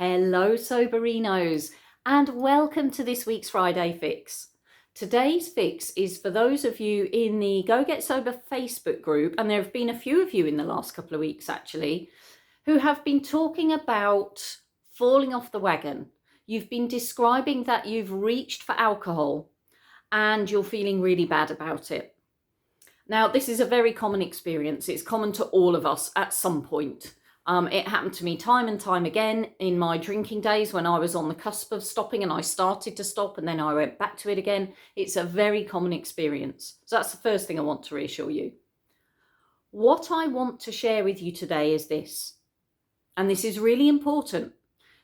Hello Soberinos, and welcome to this week's Friday Fix. Today's fix is for those of you in the Go Get Sober Facebook group, and there have been a few of you in the last couple of weeks actually, who have been talking about falling off the wagon. You've been describing that you've reached for alcohol and you're feeling really bad about it. Now, this is a very common experience. It's common to all of us at some point. It happened to me time and time again in my drinking days when I was on the cusp of stopping and I started to stop and then I went back to it again. It's a very common experience. So that's the first thing I want to reassure you. What I want to share with you today is this, and this is really important.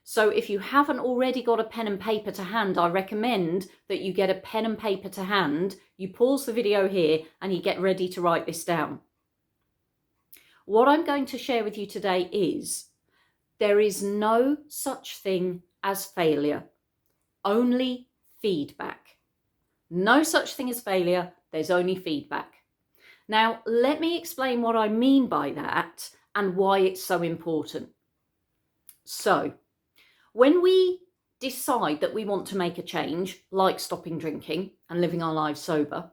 So if you haven't already got a pen and paper to hand, I recommend that you get a pen and paper to hand, you pause the video here and you get ready to write this down. What I'm going to share with you today is there is no such thing as failure, only feedback. No such thing as failure, there's only feedback. Now, let me explain what I mean by that and why it's so important. So, when we decide that we want to make a change, like stopping drinking and living our lives sober,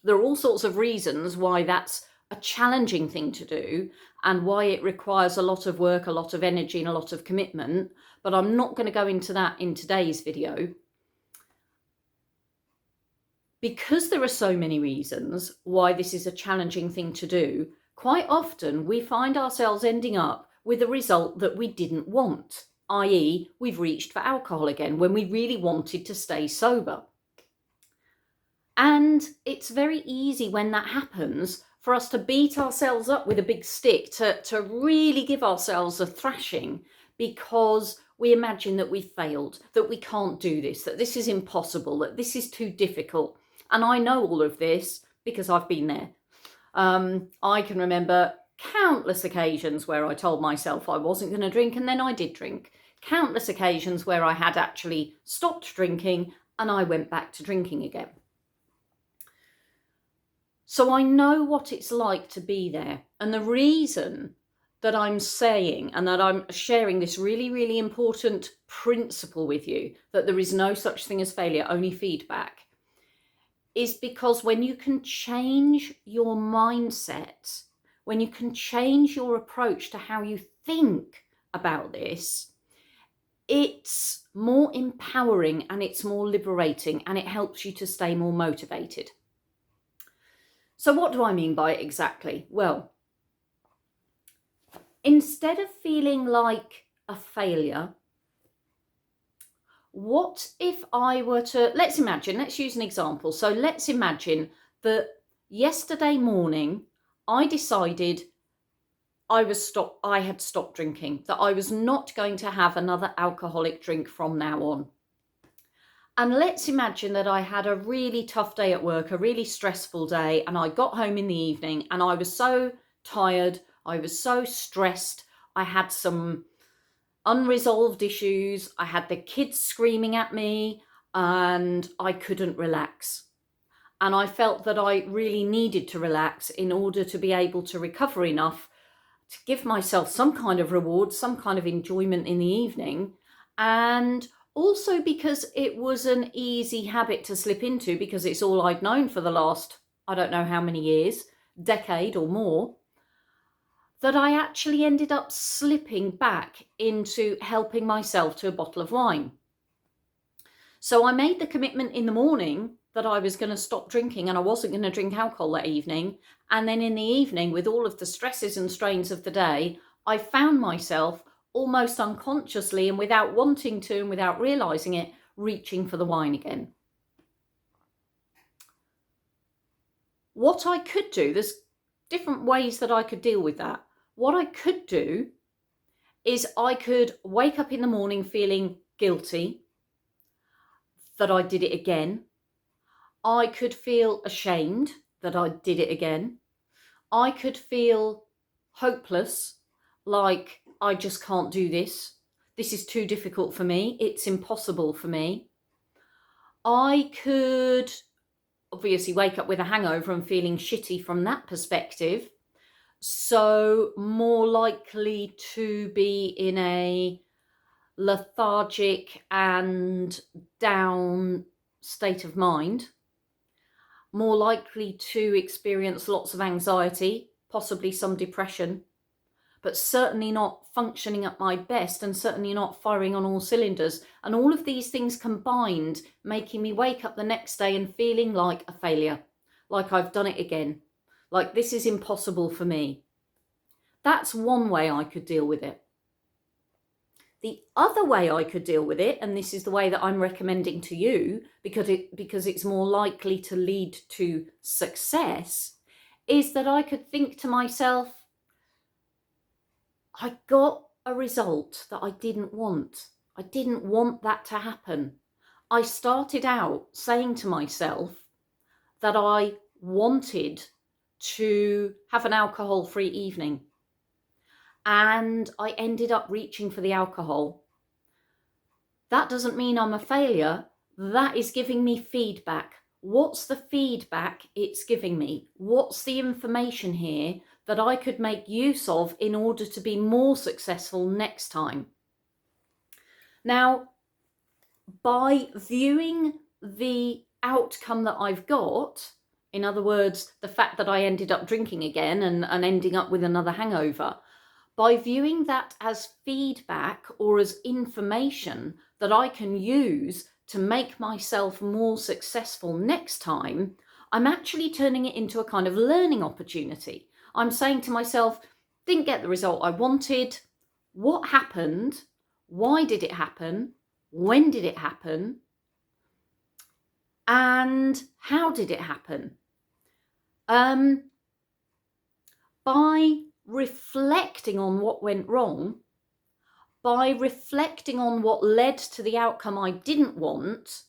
there are all sorts of reasons why that's a challenging thing to do and why it requires a lot of work, a lot of energy and a lot of commitment, but I'm not going to go into that in today's video. Because there are so many reasons why this is a challenging thing to do, quite often we find ourselves ending up with a result that we didn't want, i.e. we've reached for alcohol again when we really wanted to stay sober. And it's very easy when that happens for us to beat ourselves up with a big stick, to really give ourselves a thrashing because we imagine that we failed, that we can't do this, that this is impossible, that this is too difficult. And I know all of this because I've been there. I can remember countless occasions where I told myself I wasn't going to drink and then I did drink. Countless occasions where I had actually stopped drinking and I went back to drinking again. So I know what it's like to be there. And the reason that I'm saying and that I'm sharing this really, really important principle with you, that there is no such thing as failure, only feedback, is because when you can change your mindset, when you can change your approach to how you think about this, it's more empowering and it's more liberating and it helps you to stay more motivated. So what do I mean by it exactly? Well, instead of feeling like a failure, what if I were to, let's use an example. So let's imagine that yesterday morning, I decided I had stopped drinking, that I was not going to have another alcoholic drink from now on. And let's imagine that I had a really tough day at work, a really stressful day, and I got home in the evening and I was so tired, I was so stressed, I had some unresolved issues, I had the kids screaming at me and I couldn't relax. And I felt that I really needed to relax in order to be able to recover enough to give myself some kind of reward, some kind of enjoyment in the evening, and also because it was an easy habit to slip into because it's all I'd known for the last, I don't know how many years, decade or more, that I actually ended up slipping back into helping myself to a bottle of wine. So I made the commitment in the morning that I was going to stop drinking and I wasn't going to drink alcohol that evening. And then in the evening, with all of the stresses and strains of the day, I found myself almost unconsciously and without wanting to and without realizing it, reaching for the wine again. What I could do, there's different ways that I could deal with that. What I could do is I could wake up in the morning feeling guilty that I did it again. I could feel ashamed that I did it again. I could feel hopeless, like I just can't do this. This is too difficult for me. It's impossible for me. I could obviously wake up with a hangover and feeling shitty from that perspective. So more likely to be in a lethargic and down state of mind, more likely to experience lots of anxiety, possibly some depression, but certainly not functioning at my best and certainly not firing on all cylinders. And all of these things combined making me wake up the next day and feeling like a failure, like I've done it again, like this is impossible for me. That's one way I could deal with it. The other way I could deal with it, and this is the way that I'm recommending to you because it's more likely to lead to success, is that I could think to myself, I got a result that I didn't want. I didn't want that to happen. I started out saying to myself that I wanted to have an alcohol-free evening. And I ended up reaching for the alcohol. That doesn't mean I'm a failure. That is giving me feedback. What's the feedback it's giving me? What's the information here that I could make use of in order to be more successful next time? Now, by viewing the outcome that I've got, in other words, the fact that I ended up drinking again and ending up with another hangover, by viewing that as feedback or as information that I can use to make myself more successful next time, I'm actually turning it into a kind of learning opportunity. I'm saying to myself, didn't get the result I wanted. What happened? Why did it happen? When did it happen? And how did it happen? By reflecting on what went wrong, by reflecting on what led to the outcome I didn't want,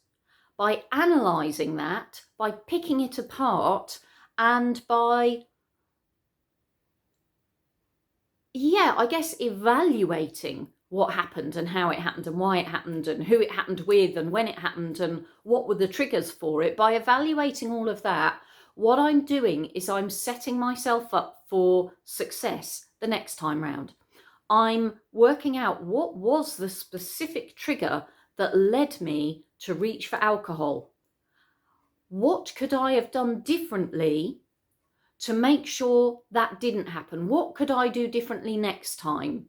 by analysing that, by picking it apart, and by, I guess, evaluating what happened and how it happened and why it happened and who it happened with and when it happened and what were the triggers for it. By evaluating all of that, what I'm doing is I'm setting myself up for success the next time round. I'm working out what was the specific trigger that led me to reach for alcohol. What could I have done differently to make sure that didn't happen? What could I do differently next time?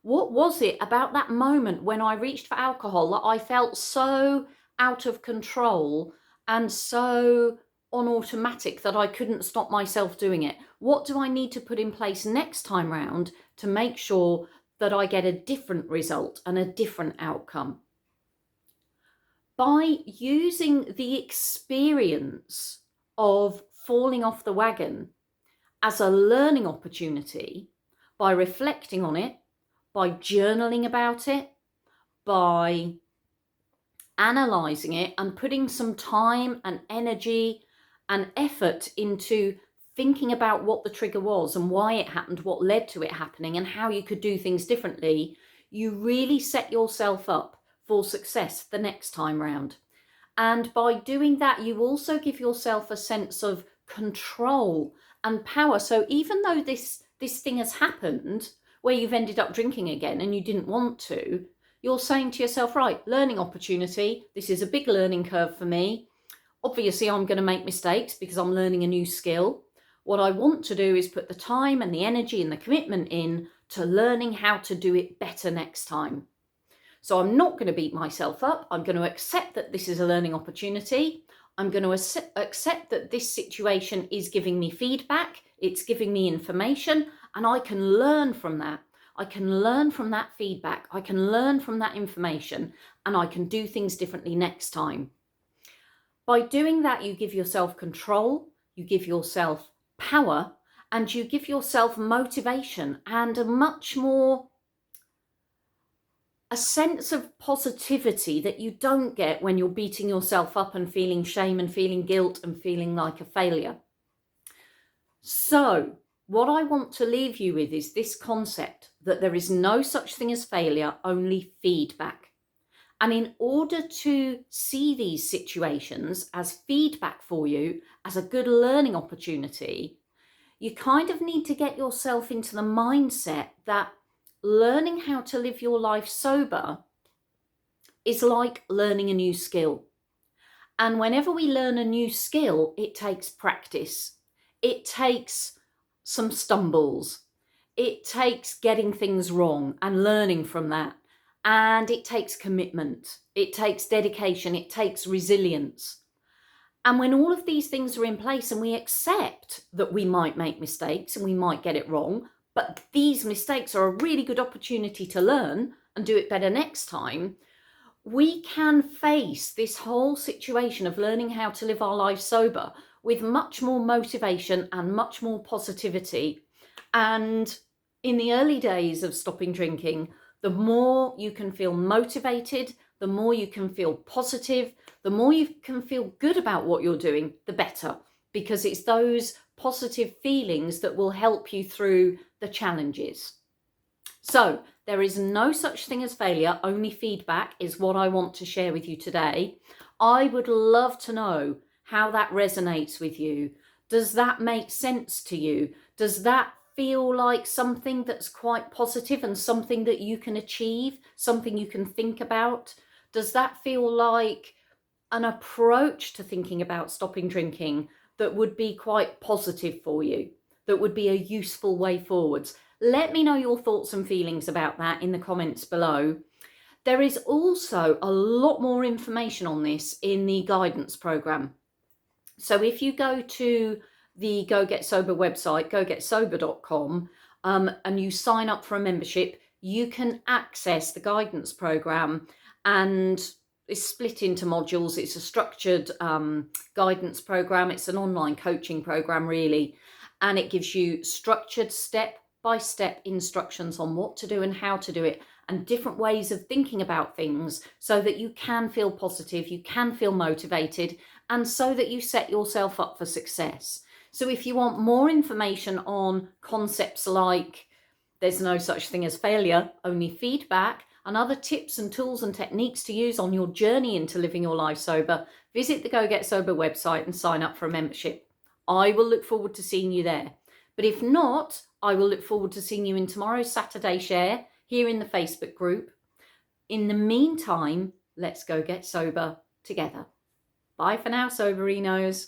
What was it about that moment when I reached for alcohol that I felt so out of control and so on automatic that I couldn't stop myself doing it? What do I need to put in place next time round to make sure that I get a different result and a different outcome? By using the experience of falling off the wagon as a learning opportunity, by reflecting on it, by journaling about it, by analysing it and putting some time and energy and effort into thinking about what the trigger was and why it happened, what led to it happening and how you could do things differently, you really set yourself up for success the next time round. And by doing that, you also give yourself a sense of control and power. So even though this thing has happened where you've ended up drinking again and you didn't want to, you're saying to yourself, right, learning opportunity, this is a big learning curve for me. Obviously, I'm going to make mistakes because I'm learning a new skill. What I want to do is put the time and the energy and the commitment in to learning how to do it better next time. So I'm not going to beat myself up. I'm going to accept that this is a learning opportunity. I'm going to accept that this situation is giving me feedback. It's giving me information, and I can learn from that. I can learn from that feedback. I can learn from that information, and I can do things differently next time. By doing that, you give yourself control, you give yourself power, and you give yourself motivation and a sense of positivity that you don't get when you're beating yourself up and feeling shame and feeling guilt and feeling like a failure. So what I want to leave you with is this concept that there is no such thing as failure, only feedback. And in order to see these situations as feedback for you, as a good learning opportunity, you kind of need to get yourself into the mindset that learning how to live your life sober is like learning a new skill. And whenever we learn a new skill, it takes practice. It takes some stumbles. It takes getting things wrong and learning from that. And it takes commitment. It takes dedication. It takes resilience. And when all of these things are in place and we accept that we might make mistakes and we might get it wrong, but these mistakes are a really good opportunity to learn and do it better next time, we can face this whole situation of learning how to live our life sober with much more motivation and much more positivity. And in the early days of stopping drinking, the more you can feel motivated, the more you can feel positive, the more you can feel good about what you're doing, the better, because it's those positive feelings that will help you through the challenges. So there is no such thing as failure, only feedback is what I want to share with you today. I would love to know how that resonates with you. Does that make sense to you? Does that feel like something that's quite positive and something that you can achieve, something you can think about? Does that feel like an approach to thinking about stopping drinking that would be quite positive for you, that would be a useful way forwards? Let me know your thoughts and feelings about that in the comments below. There is also a lot more information on this in the guidance program. So if you go to the Go Get Sober website, gogetsober.com, and you sign up for a membership, you can access the guidance program, and it's split into modules. It's a structured guidance program. It's an online coaching program, really, and it gives you structured step-by-step instructions on what to do and how to do it, and different ways of thinking about things so that you can feel positive, you can feel motivated, and so that you set yourself up for success. So if you want more information on concepts like there's no such thing as failure, only feedback, and other tips and tools and techniques to use on your journey into living your life sober, visit the Go Get Sober website and sign up for a membership. I will look forward to seeing you there. But if not, I will look forward to seeing you in tomorrow's Saturday share here in the Facebook group. In the meantime, let's go get sober together. Bye for now, Soberinos.